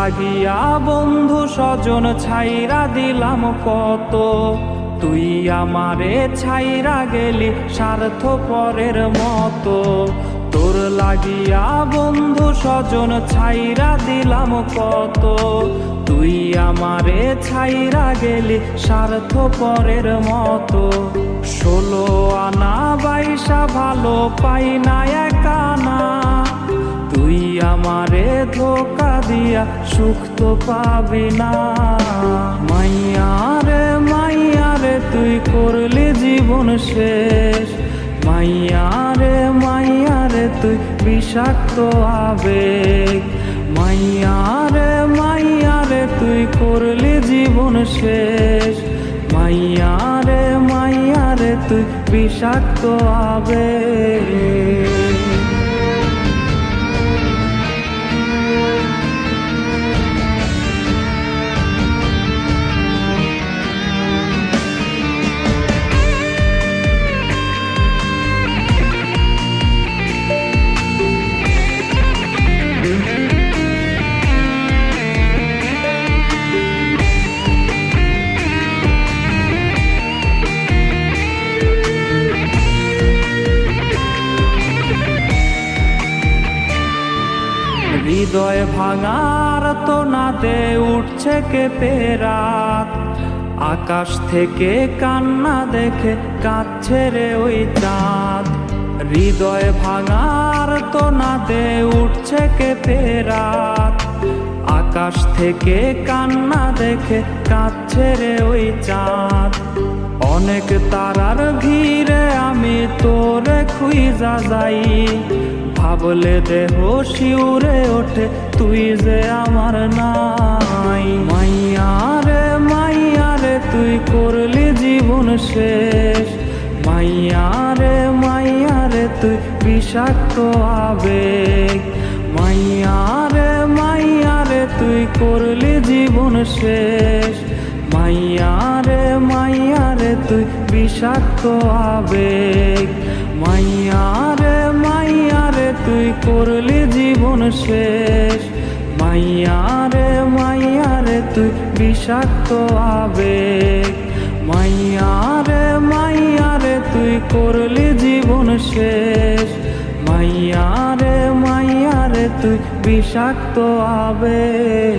লাগিয়া বন্ধু স্বজন ছাইরা দিলাম কত, তুই আমারে ছাইরা গেলি স্বার্থপরের মতো। তোর লাগিয়া বন্ধু স্বজন ছাইরা দিলাম কত, তুই আমারে ছাইরা গেলি স্বার্থপরের মতো। 16 আনা 22 ভালো পাই না একানা, তুই আমারে ধোকা দিয়া সুখ তো পাবি না। মাইয়ারে তুই করলি জীবন শেষ, মাইয়ারে তুই বিষাক্ত আবেগ। মাইয়ারে তুই করলি জীবন শেষ, মাইয়ারে তুই বিষাক্ত আবেগ। হৃদয় ভাঙার তো নাদে উঠছে কেঁপে রাত, আকাশ থেকে কান্না দেখে কাঁদছে রে ওই চাঁদ। হৃদয় ভাঙার তো নাদে উঠছে কেঁপে রাত, আকাশ থেকে কান্না দেখে কাঁদছে রে ওই চাঁদ। অনেক তারার ভিড়ে আমি তোরে খুঁজা যাই, ভাবলে দেহ শিউরে ওঠে তুই যে আমার নাই। মাইয়ারে তুই করলি জীবন শেষ, মাইয়ারে তুই বিষাক্ত আবেগ। মাইয়ারে তুই করলি জীবন শেষ, মাইয়ারে তুই বিষাক্ত আবেগ। মাইয়ারে তুই করলি জীবন শেষ, মাইয়ারে তুই বিষাক্ত আবেগ। মাইয়ারে তুই করলি জীবন শেষ, মাইয়ারে তুই বিষাক্ত আবেগ।